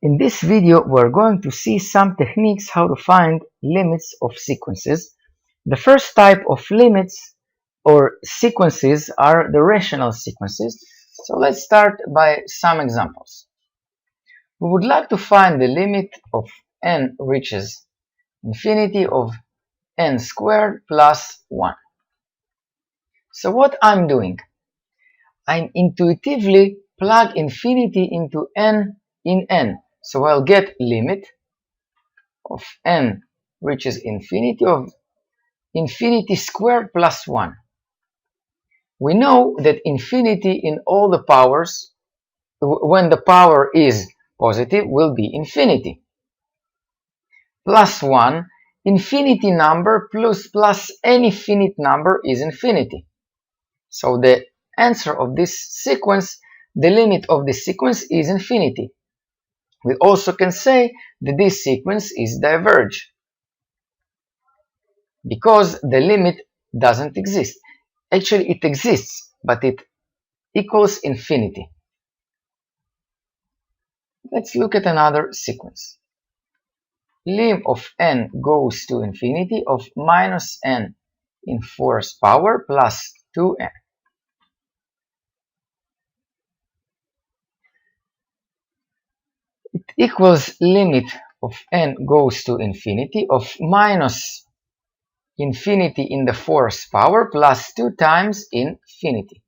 In this video, we're going to see some techniques how to find limits of sequences. The first type of limits or sequences are the rational sequences. So let's start by some examples. We would like to find the limit of n reaches infinity of n squared plus 1. So what I'm doing, I intuitively plug infinity into n in n. So I'll get limit of n reaches infinity of infinity squared plus 1. We know that infinity in all the powers, when the power is positive, will be infinity. Plus 1, infinity number plus any finite number is infinity. So the answer of this sequence, the limit of this sequence is infinity. We also can say that this sequence is diverge because the limit doesn't exist. Actually, it exists, but it equals infinity. Let's look at another sequence. Lim of n goes to infinity of minus n in fourth power plus 2n. It equals limit of n goes to infinity of minus infinity in the fourth power plus 2 times infinity.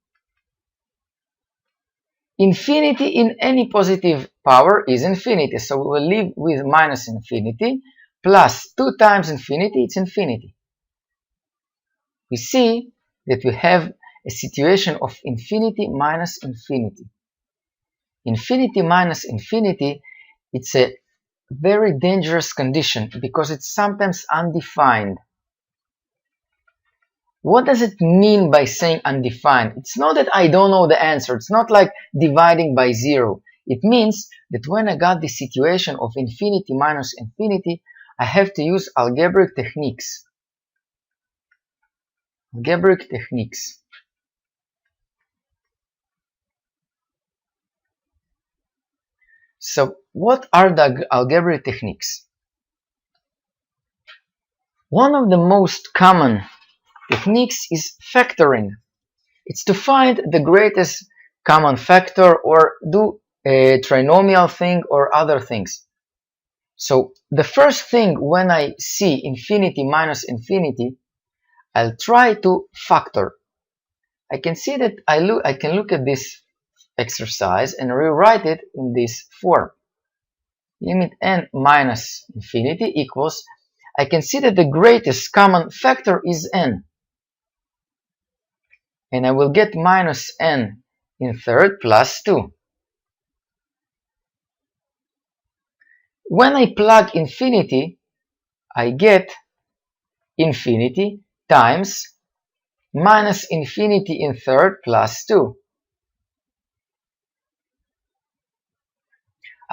Infinity in any positive power is infinity, so we will live with minus infinity plus 2 times infinity, it's infinity. We see that we have a situation of infinity minus infinity. Infinity minus infinity, it's a very dangerous condition because it's sometimes undefined. What does it mean by saying undefined? It's not that I don't know the answer. It's not like dividing by 0. It means that when I got the situation of infinity minus infinity, I have to use algebraic techniques. Algebraic techniques. So what are the algebraic techniques? One of the most common techniques is factoring. It's to find the greatest common factor or do a trinomial thing or other things. So the first thing when I see infinity minus infinity, I'll try to factor. I can see that I can look at this exercise and rewrite it in this form. Limit n minus infinity equals, I can see that the greatest common factor is n. And I will get minus n in third plus 2. When I plug infinity, I get infinity times minus infinity in third plus 2.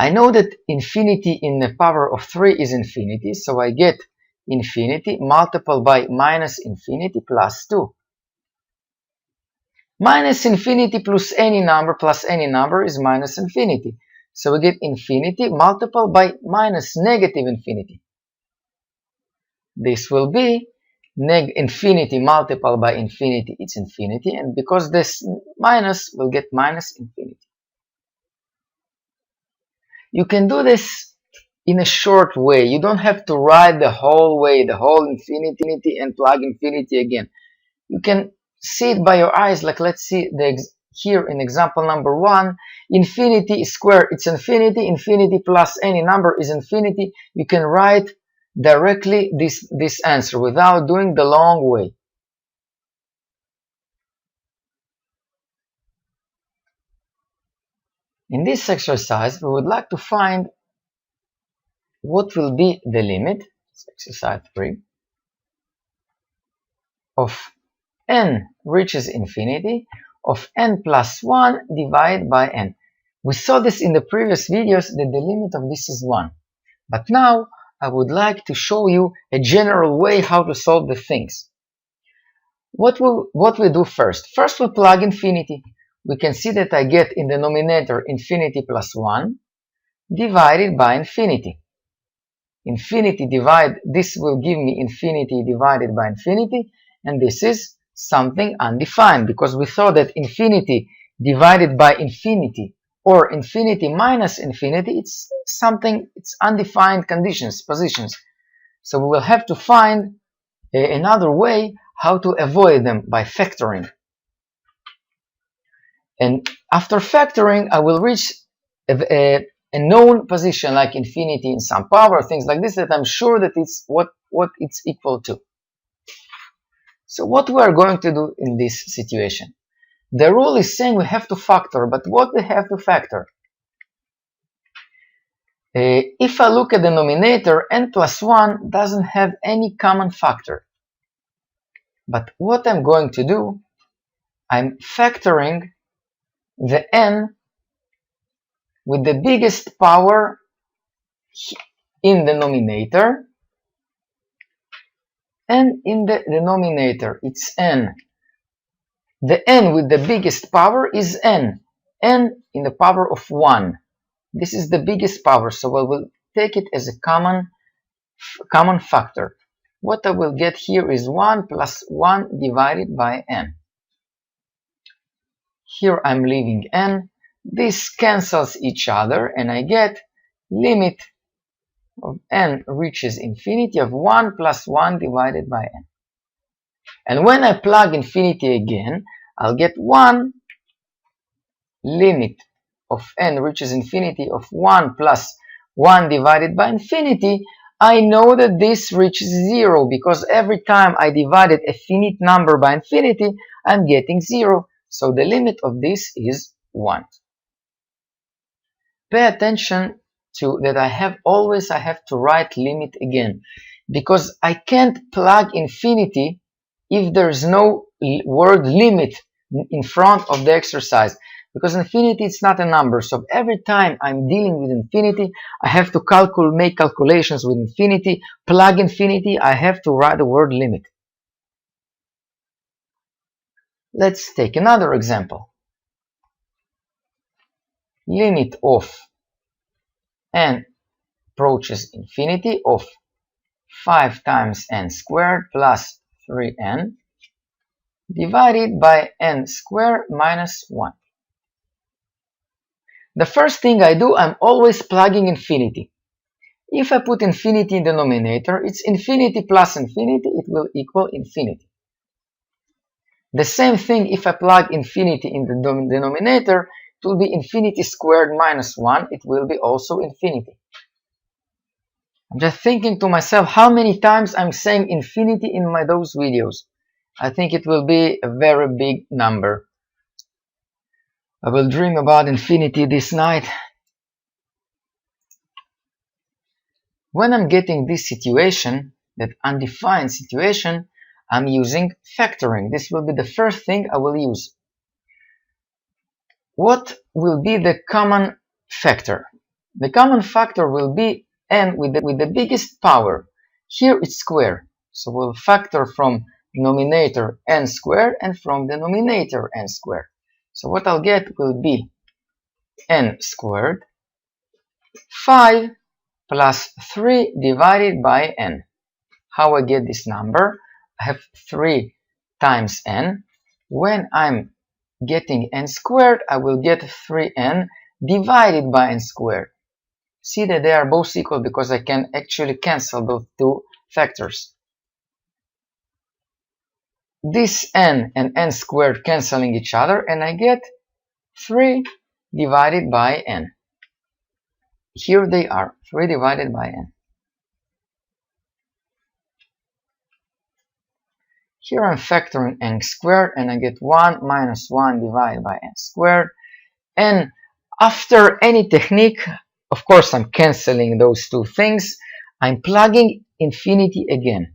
I know that infinity in the power of 3 is infinity, so I get infinity multiplied by minus infinity plus 2. Minus infinity plus any number is minus infinity. So we get infinity multiplied by minus negative infinity. This will be infinity multiplied by infinity, it's infinity, and because this minus, we'll get minus infinity. You can do this in a short way. You don't have to write the whole way, the whole infinity and plug infinity again. You can see it by your eyes, like let's see here in example number 1, infinity squared, it's infinity, infinity plus any number is infinity. You can write directly this answer without doing the long way. In this exercise, we would like to find what will be the limit, it's exercise 3, of n reaches infinity of n plus 1 divided by n. We saw this in the previous videos that the limit of this is 1. But now I would like to show you a general way how to solve the things. What we do first? First we plug infinity. We can see that I get in the denominator infinity plus 1. divided by infinity. This will give me infinity divided by infinity, and this is something undefined because we saw that infinity divided by infinity or infinity minus infinity, it's undefined positions. So we will have to find another way how to avoid them by factoring. And after factoring, I will reach a known position like infinity in some power, things like this, that I'm sure that it's what it's equal to. So what we are going to do in this situation? The rule is saying we have to factor, but what we have to factor? If I look at the denominator, n plus 1 doesn't have any common factor. But what I'm going to do, I'm factoring the n with the biggest power in the numerator, and in the denominator it's n. The n with the biggest power is n in the power of 1. This is the biggest power, so I will take it as a common factor. What I will get here is 1 plus 1 divided by n. Here I'm leaving n. This cancels each other, and I get limit of n reaches infinity of 1 plus 1 divided by n. And when I plug infinity again, I'll get 1 limit of n reaches infinity of 1 plus 1 divided by infinity. I know that this reaches 0 because every time I divided a finite number by infinity, I'm getting 0. So the limit of this is 1. Pay attention to that I have to write limit again, because I can't plug infinity if there's no word limit in front of the exercise, because infinity is not a number. So every time I'm dealing with infinity, I have to make calculations with infinity, plug infinity, I have to write the word limit. Let's take another example. Limit of n approaches infinity of 5 times n squared plus 3n divided by n squared minus 1. The first thing I do, I'm always plugging infinity. If I put infinity in the denominator, it's infinity plus infinity, it will equal infinity. The same thing if I plug infinity in the denominator, it will be infinity squared minus 1, it will be also infinity. I'm just thinking to myself how many times I'm saying infinity in those videos. I think it will be a very big number. I will dream about infinity this night. When I'm getting this situation, that undefined situation, I'm using factoring. This will be the first thing I will use. What will be the common factor? The common factor will be n with the biggest power. Here it's square, so we'll factor from numerator n squared and from denominator n squared. So what I'll get will be n squared 5 plus 3 divided by n. How I get this number? I have 3 times n. When I'm getting n squared, I will get 3n divided by n squared. See that they are both equal because I can actually cancel those two factors. This n and n squared canceling each other, and I get 3 divided by n. Here they are, 3 divided by n. Here I'm factoring n squared, and I get 1 minus 1 divided by n squared. And after any technique, of course, I'm canceling those two things. I'm plugging infinity again.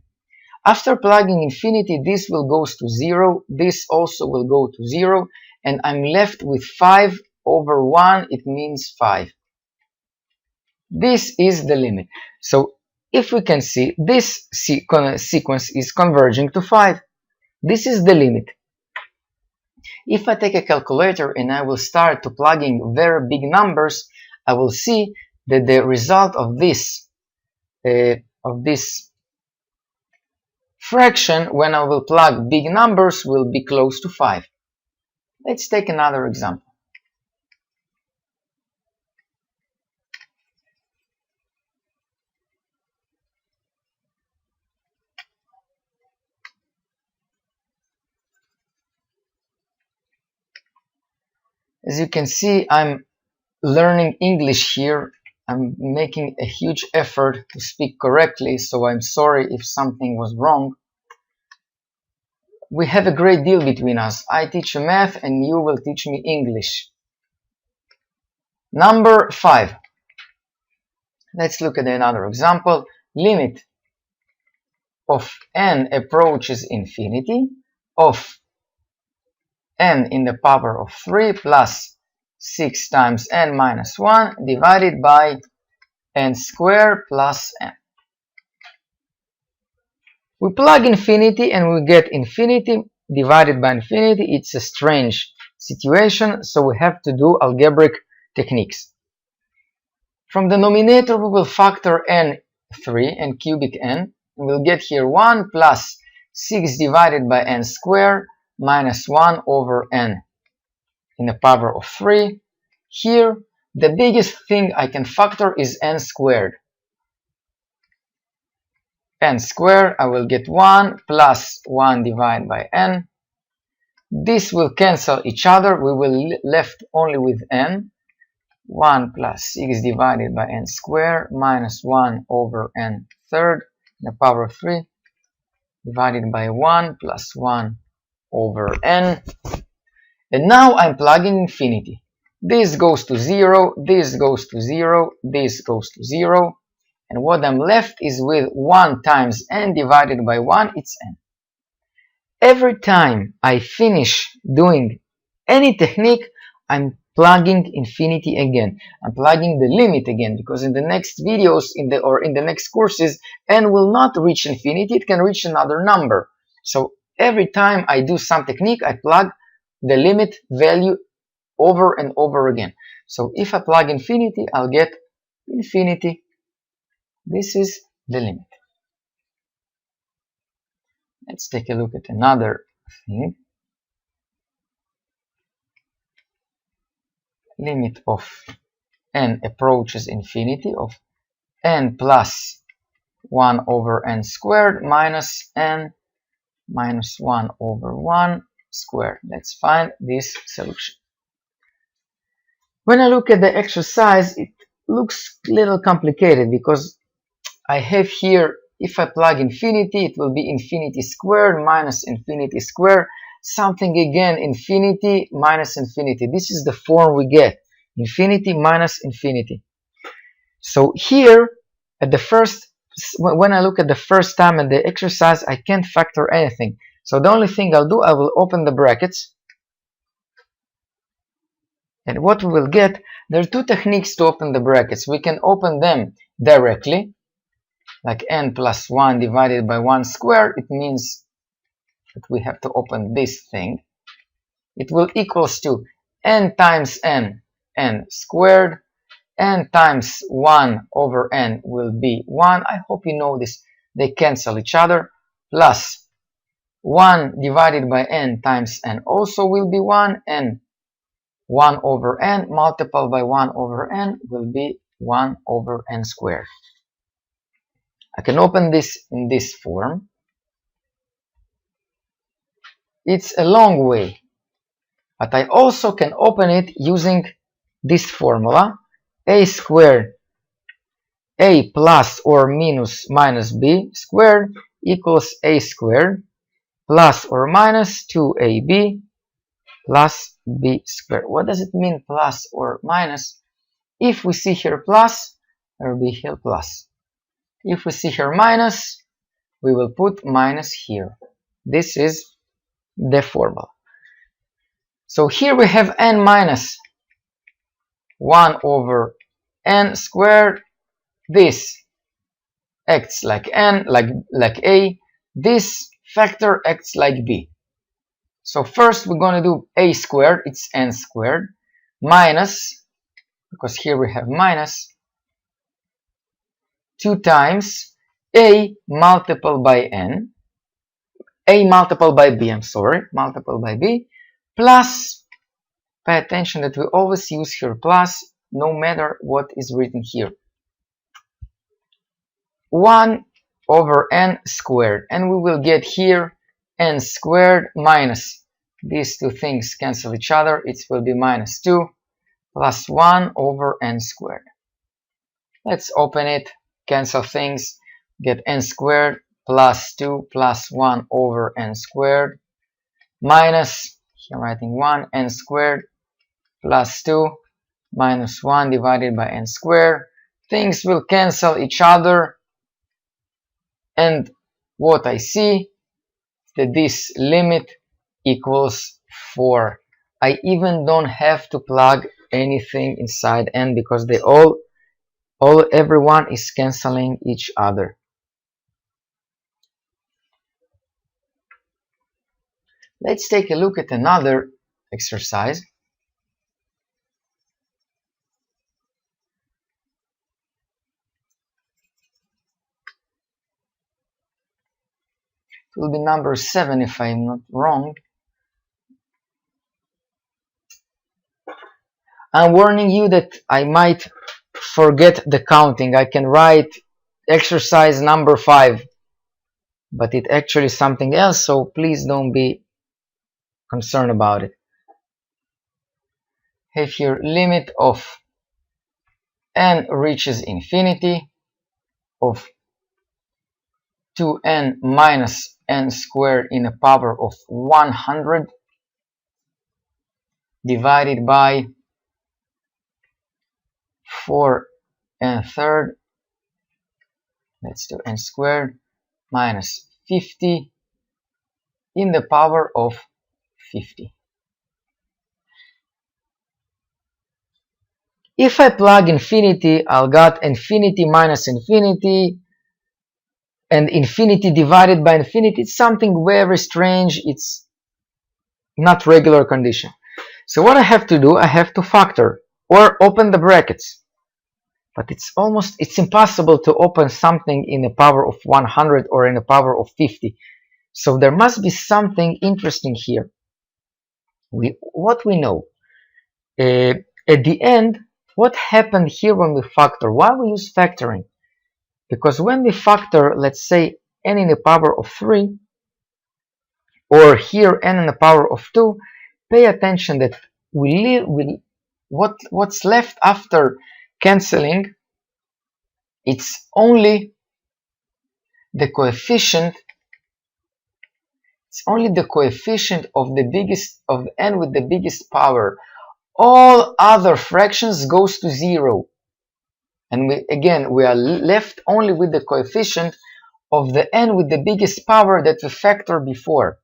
After plugging infinity, this will go to 0. This also will go to 0. And I'm left with 5 over 1. It means 5. This is the limit. So if we can see, this sequence is converging to 5. This is the limit. If I take a calculator and I will start to plug in very big numbers, I will see that the result of this fraction, when I will plug big numbers, will be close to 5. Let's take another example. As you can see, I'm learning English here. I'm making a huge effort to speak correctly, so I'm sorry if something was wrong. We have a great deal between us. I teach you math and you will teach me English. Number 5. Let's look at another example. Limit of n approaches infinity of n in the power of 3 plus 6 times n minus 1 divided by n squared plus n. We plug infinity and we get infinity divided by infinity. It's a strange situation, so we have to do algebraic techniques. From the numerator we will factor n3 and cubic n. We'll get here 1 plus 6 divided by n squared minus 1 over n in the power of 3. Here, the biggest thing I can factor is n squared. N squared, I will get 1 plus 1 divided by n. This will cancel each other. We will left only with n. 1 plus 6 divided by n squared minus 1 over n third in the power of 3 divided by 1 plus 1 over n. And now I'm plugging infinity. This goes to 0, this goes to 0, this goes to 0. And what I'm left is with 1 times n divided by 1, it's n. Every time I finish doing any technique, I'm plugging infinity again. I'm plugging the limit again, because in the next videos, in the next courses, n will not reach infinity, it can reach another number. So every time I do some technique, I plug the limit value over and over again. So if I plug infinity, I'll get infinity. This is the limit. Let's take a look at another thing. Limit of n approaches infinity of n plus 1 over n squared minus n minus 1 over 1 squared. Let's find this solution. When I look at the exercise, it looks a little complicated because I have here, if I plug infinity, it will be infinity squared minus infinity squared, something again, infinity minus infinity. This is the form we get, infinity minus infinity. So here, at the first, when I look at the first time in the exercise, I can't factor anything. So the only thing I'll do, I will open the brackets. And what we will get, there are two techniques to open the brackets. We can open them directly, like n plus 1 divided by 1 squared. It means that we have to open this thing. It will equals to n times n, n squared. N times 1 over n will be 1. I hope you know this. They cancel each other. Plus 1 divided by n times n also will be 1. And 1 over n multiplied by 1 over n will be 1 over n squared. I can open this in this form. It's a long way, but I also can open it using this formula. A squared, a plus or minus b squared equals a squared plus or minus 2ab plus b squared. What does it mean, plus or minus? If we see here plus, there will be here plus. If we see here minus, we will put minus here. This is the formula. So here we have n minus 1 over n squared. This acts like n, like a. This factor acts like b. So first we're going to do a squared, it's n squared, minus, because here we have minus, 2 times a multiplied by n, a multiplied by b, I'm sorry, multiplied by b, plus, pay attention that we always use here plus, no matter what is written here, 1 over n squared, and we will get here n squared minus, these two things cancel each other, it will be minus 2 plus 1 over n squared. Let's open it, cancel things, get n squared plus 2 plus 1 over n squared minus, here writing 1, n squared plus 2 minus 1 divided by n squared. Things will cancel each other, and what I see is that this limit equals 4. I even don't have to plug anything inside n because they everyone is canceling each other. Let's take a look at another exercise. It will be number 7 if I'm not wrong. I'm warning you that I might forget the counting. I can write exercise number 5, but it actually is something else, so please don't be concerned about it. Have here limit of n reaches infinity of 2n minus n squared in the power of 100 divided by 4 n third, let's do n squared minus 50 in the power of 50. If I plug infinity, I'll get infinity minus infinity, and infinity divided by infinity. It's something very strange. It's not regular condition. So what I have to do, I have to factor or open the brackets. But it's impossible to open something in the power of 100 or in the power of 50. So there must be something interesting here. What we know, at the end, what happened here when we factor? Why we use factoring? Because when we factor, let's say n in the power of 3, or here n in the power of 2, pay attention that what's left after canceling, it's only the coefficient. It's only the coefficient of the biggest of n with the biggest power. All other fractions goes to 0, and we are left only with the coefficient of the n with the biggest power that we factored before,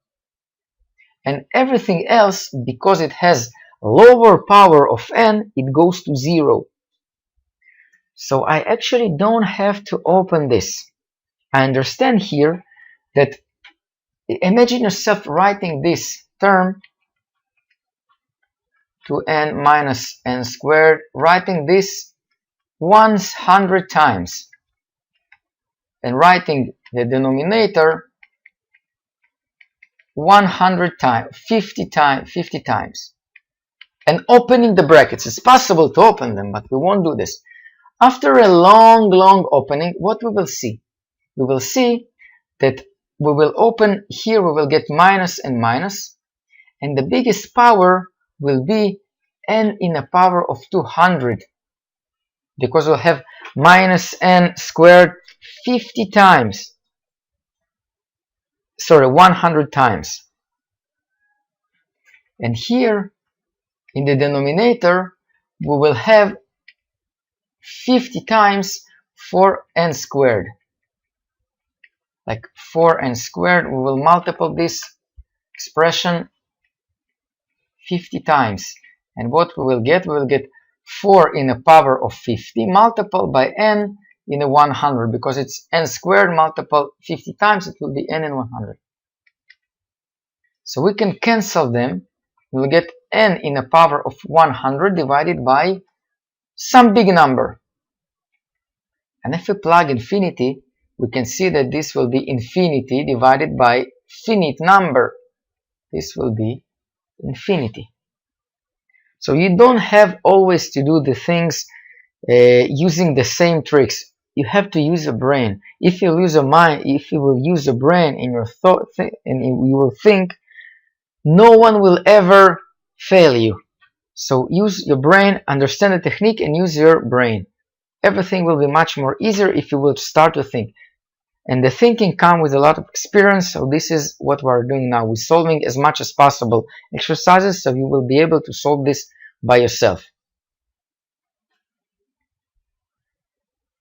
and everything else, because it has lower power of n, it goes to 0. So I actually don't have to open this. I understand here that, imagine yourself writing this term 2n minus n squared, writing this 100 times, and writing the denominator 100 times, 50 times, and opening the brackets. It's possible to open them, but we won't do this. After a long opening, what we will see? We will see that we will open here, we will get minus and minus, and the biggest power will be n in the power of 200, because we'll have minus n squared 50 times, sorry, 100 times. And here in the denominator, we will have 50 times 4n squared. Like 4n squared, we will multiply this expression 50 times. And what we will get? We will get 4 in the power of 50 multiplied by n in the 100, because it's n squared multiplied 50 times, it will be n in 100. So we can cancel them. We will get n in the power of 100 divided by some big number. And if we plug infinity, we can see that this will be infinity divided by finite number. This will be infinity. So you don't have always to do the things using the same tricks. You have to use a brain. If you use a mind, if you will use a brain in your thought, and you will think, no one will ever fail you. So use your brain, understand the technique, and use your brain. Everything will be much more easier if you will start to think. And the thinking comes with a lot of experience, so this is what we're doing now. We're solving as much as possible exercises, so you will be able to solve this by yourself.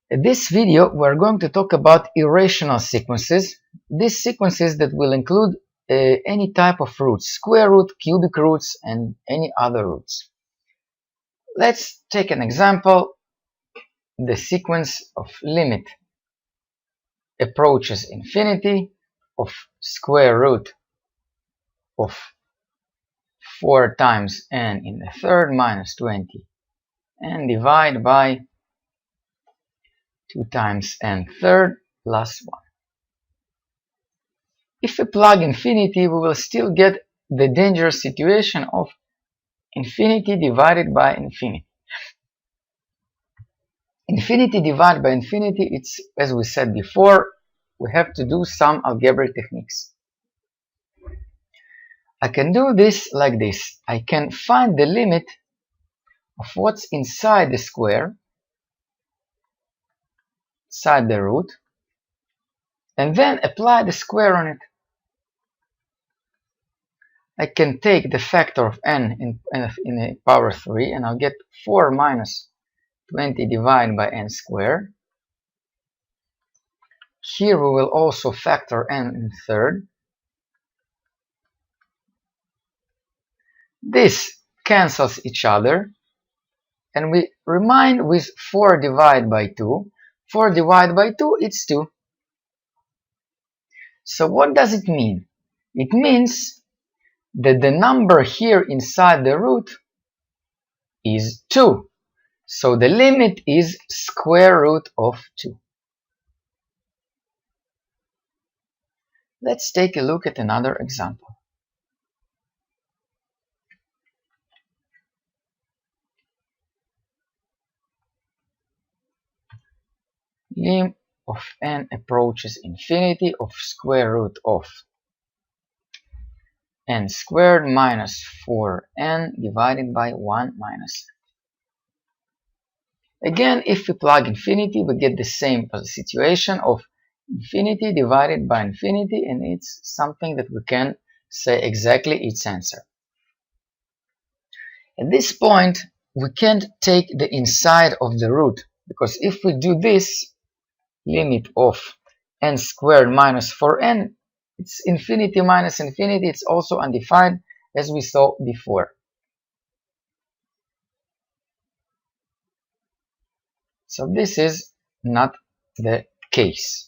In this video, we're going to talk about irrational sequences. These sequences that will include any type of roots, square root, cubic roots, and any other roots. Let's take an example, the sequence of limit approaches infinity of square root of 4 times n in the third minus 20 and divide by 2 times n third plus 1. If we plug infinity, we will still get the dangerous situation of infinity divided by infinity. Infinity divided by infinity, it's, as we said before, we have to do some algebraic techniques. I can do this like this. I can find the limit of what's inside the square, inside the root, and then apply the square on it. I can take the factor of n in a power 3, and I'll get 4 minus 20 divided by n squared. Here we will also factor n in third. This cancels each other, and we remain with 4 divided by 2. 4 divided by 2, it's 2. So what does it mean? It means that the number here inside the root is 2. So the limit is square root of 2. Let's take a look at another example. Lim of n approaches infinity of square root of n squared minus 4n divided by 1 minus n. Again, if we plug infinity, we get the same situation of infinity divided by infinity, and it's something that we can say exactly its answer. At this point, we can't take the inside of the root, because if we do this, limit of n squared minus 4n, it's infinity minus infinity, it's also undefined, as we saw before. So this is not the case.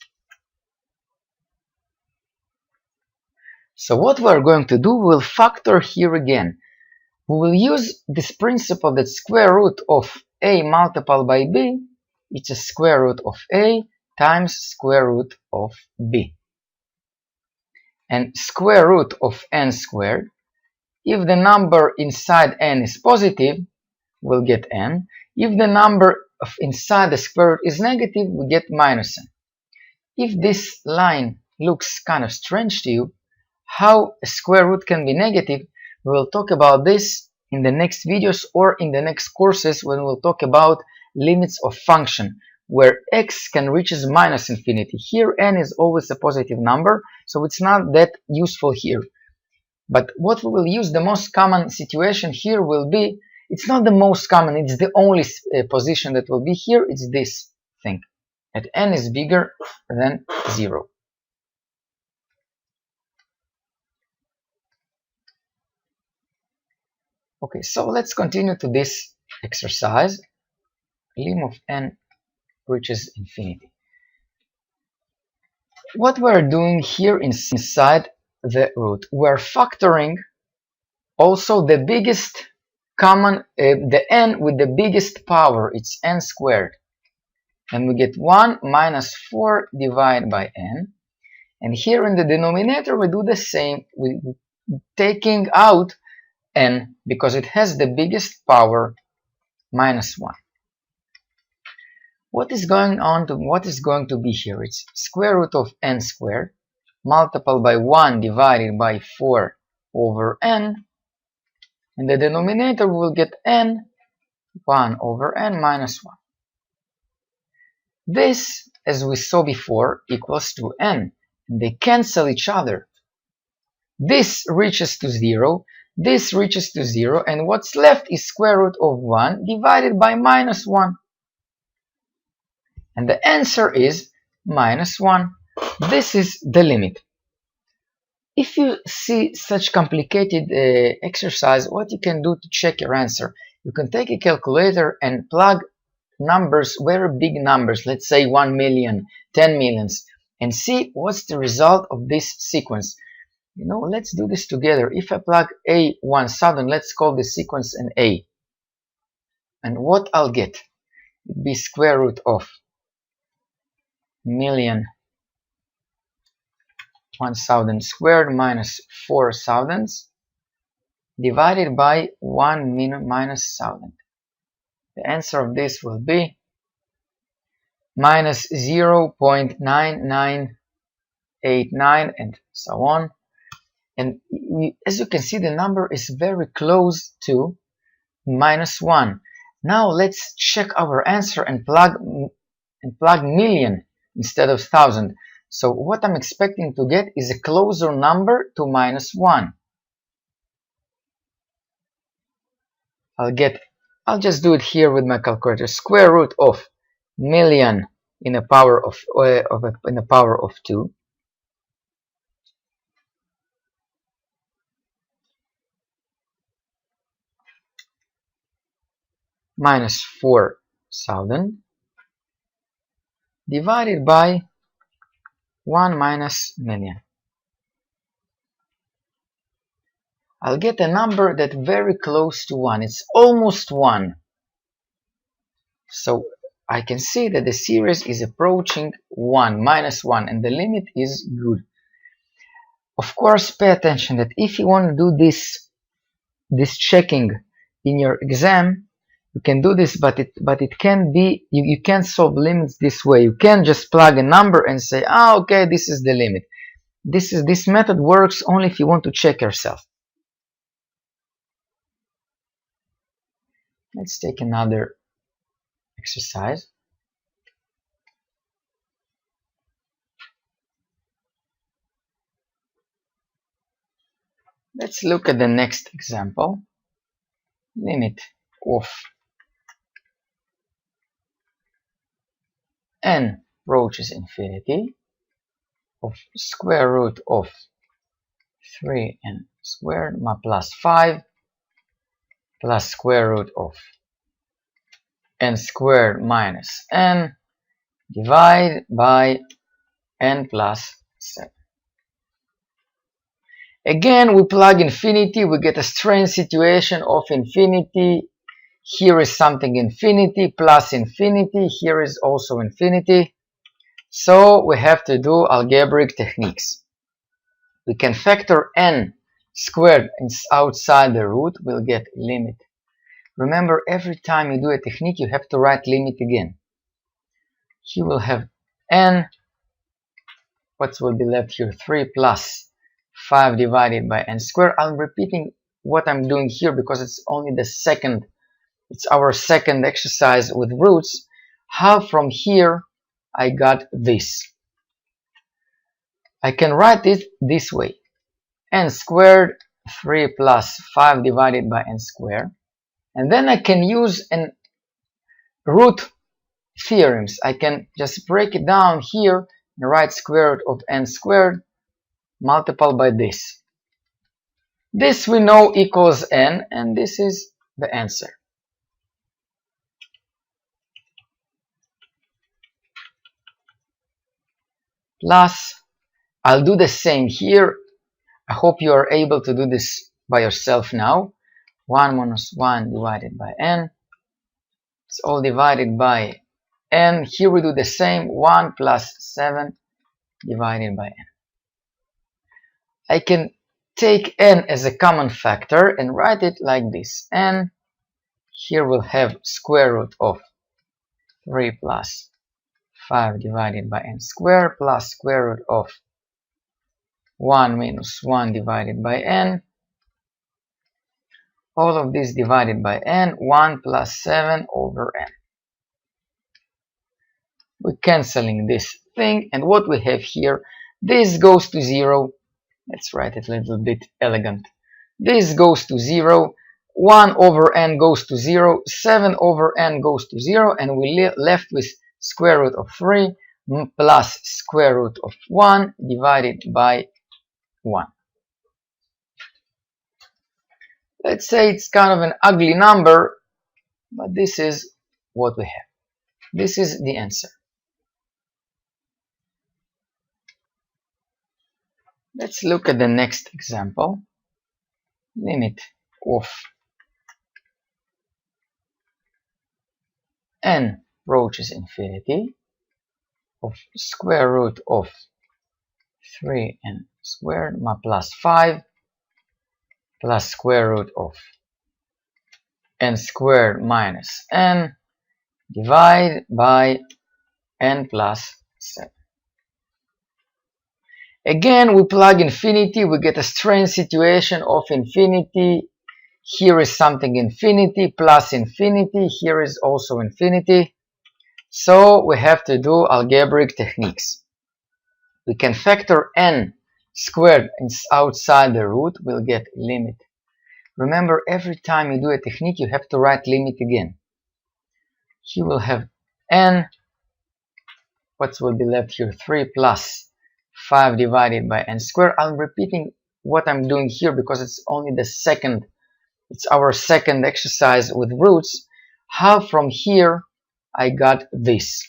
So what we're going to do, we'll factor here again. We will use this principle that square root of a multiplied by b, it's a square root of a times square root of b. And square root of n squared, if the number inside n is positive, we'll get n. If the number of inside the square root is negative, we get minus n. If this line looks kind of strange to you, how a square root can be negative, we will talk about this in the next videos or in the next courses when we'll talk about limits of function, where x can reach minus infinity. Here n is always a positive number, so it's not that useful here. But what we will use, the most common situation here will be, it's not the most common, it's the only position that will be here, it's this thing, that n is bigger than 0. Okay, so let's continue to this exercise. Lim of n reaches infinity. What we're doing here inside the root, we're factoring also the biggest common, the n with the biggest power, it's n squared. and we get 1 minus 4 divided by n. And here in the denominator we do the same. We taking out n because it has the biggest power, minus 1. What is going to be here? It's square root of n squared multiplied by 1 divided by 4 over n. In the denominator we will get n, 1 over n minus 1. This, as we saw before, equals to n. And they cancel each other. This reaches to 0, this reaches to 0, and what's left is square root of 1 divided by minus 1. And the answer is minus 1. This is the limit. If you see such complicated exercise, what you can do to check your answer, you can take a calculator and plug numbers, very big numbers, let's say 1 million, 10 millions, and see what's the result of this sequence. You know, let's do this together. If I plug A 1000, let's call the sequence an A. And what I'll get? It'd be square root of million 1000 squared minus 4 thousandths divided by 1 minus 1000. The answer of this will be minus 0.9989 and so on. And as you can see, the number is very close to minus 1. Now let's check our answer and plug million instead of thousand. So what I'm expecting to get is a closer number to minus 1. I'll just do it here with my calculator. Square root of million in a power of 2 minus 4,000 divided by 1 minus million. I'll get a number that's very close to 1. It's almost 1. So I can see that the series is approaching 1, minus 1, and the limit is good. Of course, pay attention that if you want to do this checking in your exam, you can do this, but it can be, you can't solve limits this way. You can't just plug a number and say, okay, this is the limit. This method works only if you want to check yourself. Let's take another exercise. Let's look at the next example. Limit of n approaches infinity of square root of 3n squared plus 5 plus square root of n squared minus n divided by n plus 7. Again, we plug infinity, we get a strange situation of infinity. Here is something infinity plus infinity, here is also infinity. So we have to do algebraic techniques. We can factor n squared outside the root, we'll get limit. Remember, every time you do a technique, you have to write limit again. Here we'll have n, what will be left here? 3 plus 5 divided by n squared. I'm repeating what I'm doing here because it's only it's our second exercise with roots. How from here I got this? I can write it this way. N squared 3 plus 5 divided by n squared. And then I can use root theorems. I can just break it down here and write square root of n squared multiplied by this. This we know equals n, and this is the answer. Plus, I'll do the same here. I hope you are able to do this by yourself now. 1 minus 1 divided by n. It's all divided by and here we do the same, 1 plus 7 divided by n. I can take n as a common factor and write it like this. n, here we'll have square root of 3 plus 5 divided by n squared plus square root of 1 minus 1 divided by n. All of this divided by n, 1 plus 7 over n. We're cancelling this thing, and what we have here, this goes to 0. Let's write it a little bit elegant. This goes to 0, 1 over n goes to 0, 7 over n goes to 0, and we left with square root of 3 plus square root of 1 divided by 1. Let's say it's kind of an ugly number, but this is what we have. This is the answer. Let's look at the next example. Limit of n approaches infinity of square root of 3n squared plus 5 plus square root of n squared minus n divided by n plus 7. Again, we plug infinity, we get a strange situation of infinity. Here is something infinity plus infinity, here is also infinity. So we have to do algebraic techniques. We can factor n squared outside the root, we'll get limit. Remember, every time you do a technique, you have to write limit again. Here we'll have n, what will be left here, 3 plus 5 divided by n squared. I'm repeating what I'm doing here because it's only the second, it's our second exercise with roots. How from here I got this?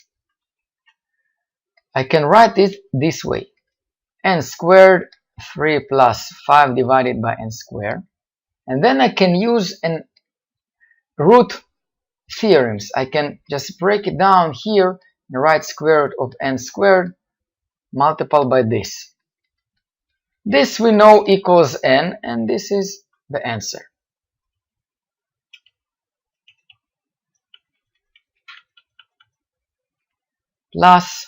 I can write it this way. N squared 3 plus 5 divided by n squared. And then I can use an root theorems. I can just break it down here and write square root of n squared multiplied by this. This we know equals n, and this is the answer. Plus,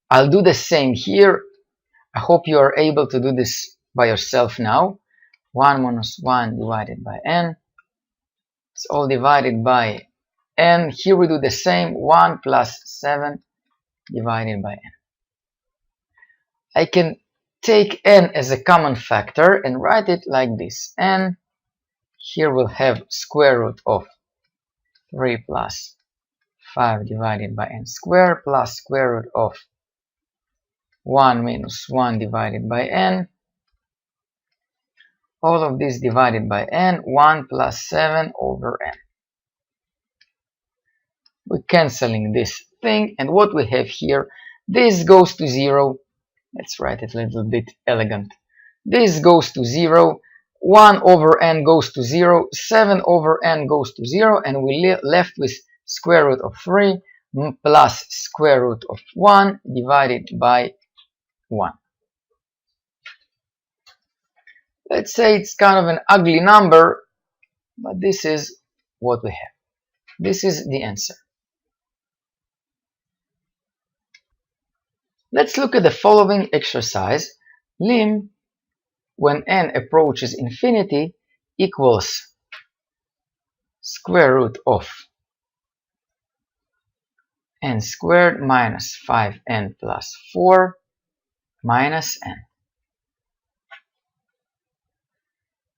I'll do the same here. I hope you are able to do this by yourself now. 1 minus 1 divided by n. It's all divided by n. Here we do the same. 1 plus 7 divided by n. I can take n as a common factor and write it like this. n, here we'll have square root of 3 plus 5 divided by n squared plus square root of 1 minus 1 divided by n. All of this divided by n, 1 plus 7 over n. We're cancelling this thing, and what we have here, this goes to 0. Let's write it a little bit elegant. This goes to 0, 1 over n goes to 0, 7 over n goes to 0, and we left with square root of 3 plus square root of 1 divided by 1. Let's say it's kind of an ugly number, but this is what we have. This is the answer. Let's look at the following exercise. Lim, when n approaches infinity, equals square root of n squared minus 5n plus 4 minus n.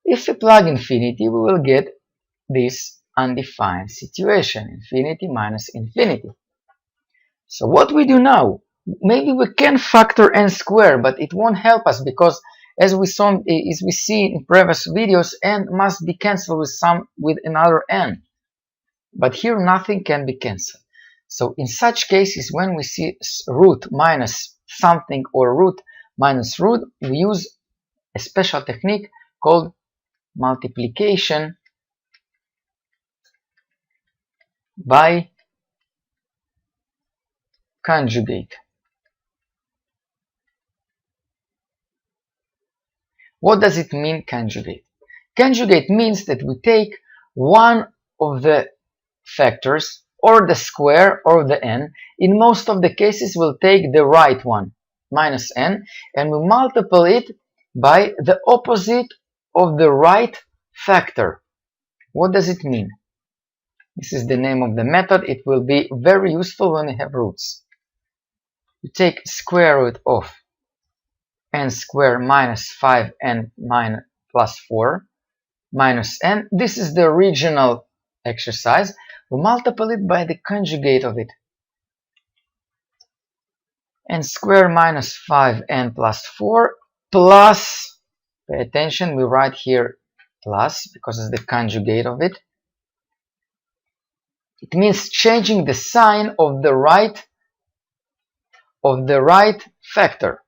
If we plug infinity, we will get this undefined situation, infinity minus infinity. So what we do now? Maybe we can factor n squared, but it won't help us because as we see in previous videos, n must be cancelled with another n. But here nothing can be cancelled. So in such cases, when we see root minus something or root minus root, we use a special technique called multiplication by conjugate. What does it mean, conjugate? Conjugate means that we take one of the factors or the square or the n. In most of the cases we'll take the right one, minus n, and we multiply it by the opposite of the right factor. What does it mean? This is the name of the method. It will be very useful when you have roots. You take square root of n squared minus 5n minus plus 4 minus n. This is the original exercise. We multiply it by the conjugate of it. N squared minus 5n plus 4 plus, pay attention, we write here plus because it's the conjugate of it. It means changing the sign of the right factor.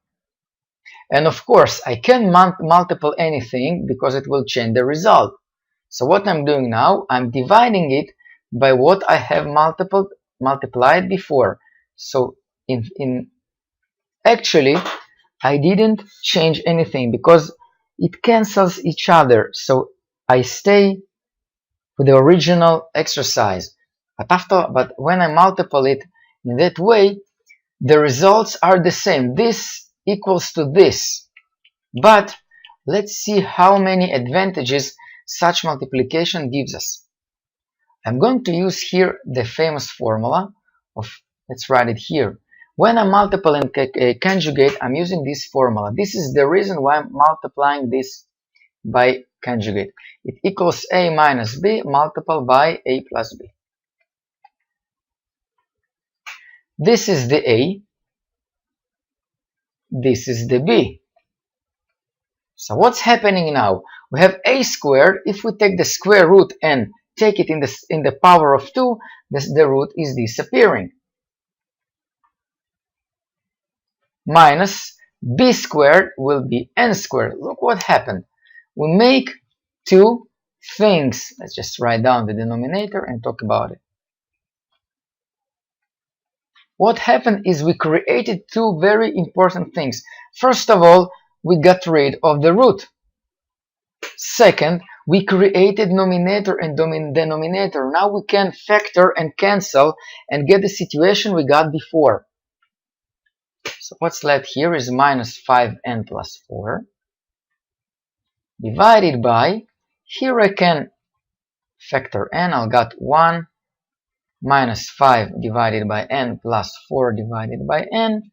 And of course, I can multiply anything because it will change the result. So what I'm doing now, I'm dividing it by what I have multiplied before. So actually, I didn't change anything because it cancels each other. So I stay with the original exercise. But when I multiply it in that way, the results are the same. This equals to this. But let's see how many advantages such multiplication gives us. I'm going to use here the famous formula of, let's write it here. When I multiply and conjugate, I'm using this formula. This is the reason why I'm multiplying this by conjugate. It equals a minus b multiplied by a plus b. This is the a, this is the b. So what's happening now? We have a squared. If we take the square root and take it in the power of 2, the root is disappearing. Minus b squared will be n squared. Look what happened. We make two things. Let's just write down the denominator and talk about it. What happened is we created two very important things. First of all, we got rid of the root. Second, we created numerator and denominator. Now we can factor and cancel and get the situation we got before. So what's left here is minus 5n plus 4 divided by, here I can factor n. I'll got 1 minus 5 divided by n plus 4 divided by n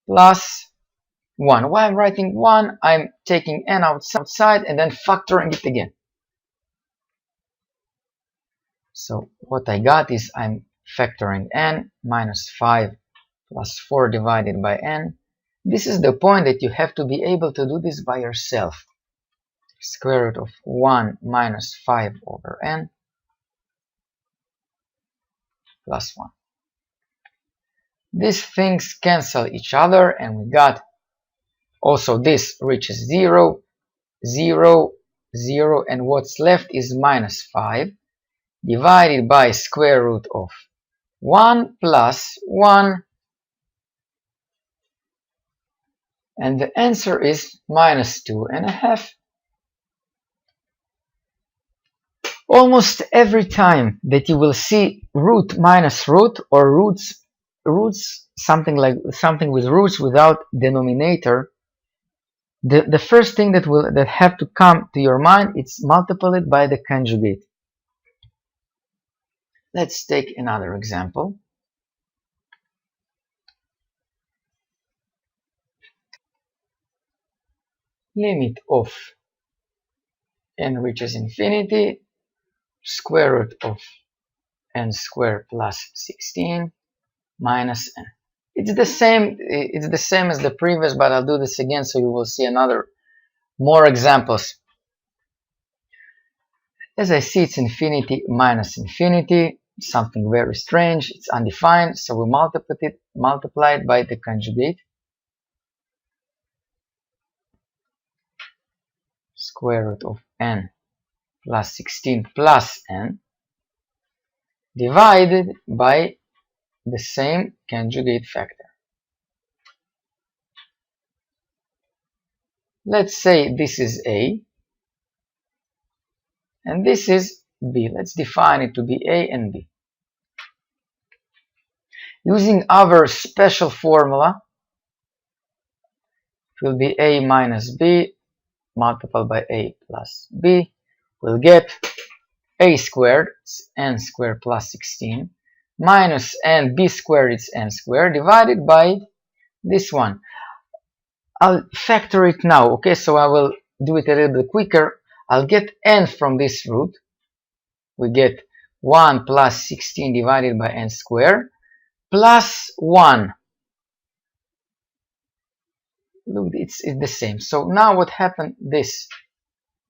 plus 1. Why I'm writing 1? I'm taking n outside and then factoring it again. So what I got is I'm factoring n minus 5 plus 4 divided by n. This is the point that you have to be able to do this by yourself. Square root of 1 minus 5 over n plus 1. These things cancel each other and we got also this reaches 0, 0, 0, and what's left is minus 5 divided by square root of 1 plus 1, and the answer is minus 2.5. Almost every time that you will see root minus root or roots something with roots without denominator, the first thing that have to come to your mind is multiply it by the conjugate. Let's take another example. Limit of n reaches infinity, square root of n squared plus 16 minus n. It's the same as the previous, but I'll do this again so you will see more examples. As I see, it's infinity minus infinity, something very strange. It's undefined, so we multiply it by the conjugate. Square root of n plus 16 plus n divided by the same conjugate factor. Let's say this is A and this is B. Let's define it to be A and B. Using our special formula, it will be A minus B multiplied by A plus B. We'll get A squared, it's n squared plus 16, minus n, B squared, it's n squared, divided by this one. I'll factor it now, okay, so I will do it a little bit quicker. I'll get n from this root. We get 1 plus 16 divided by n squared plus 1. Look, it's the same. So now what happened? This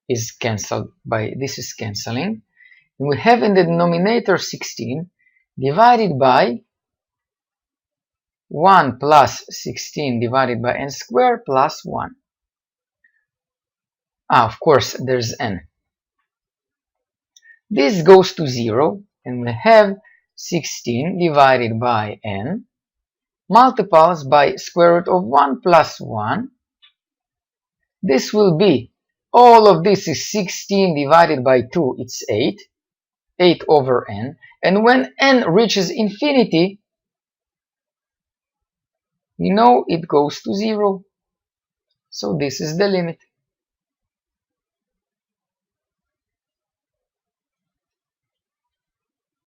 is cancelled by this is cancelling. And we have in the denominator 16 divided by 1 plus 16 divided by n squared plus 1. Of course, there's n. This goes to 0, and we have 16 divided by n multiplies by square root of 1 plus 1. This will be, all of this is 16 divided by 2, it's 8. 8 over n. And when n reaches infinity, you know it goes to 0. So this is the limit.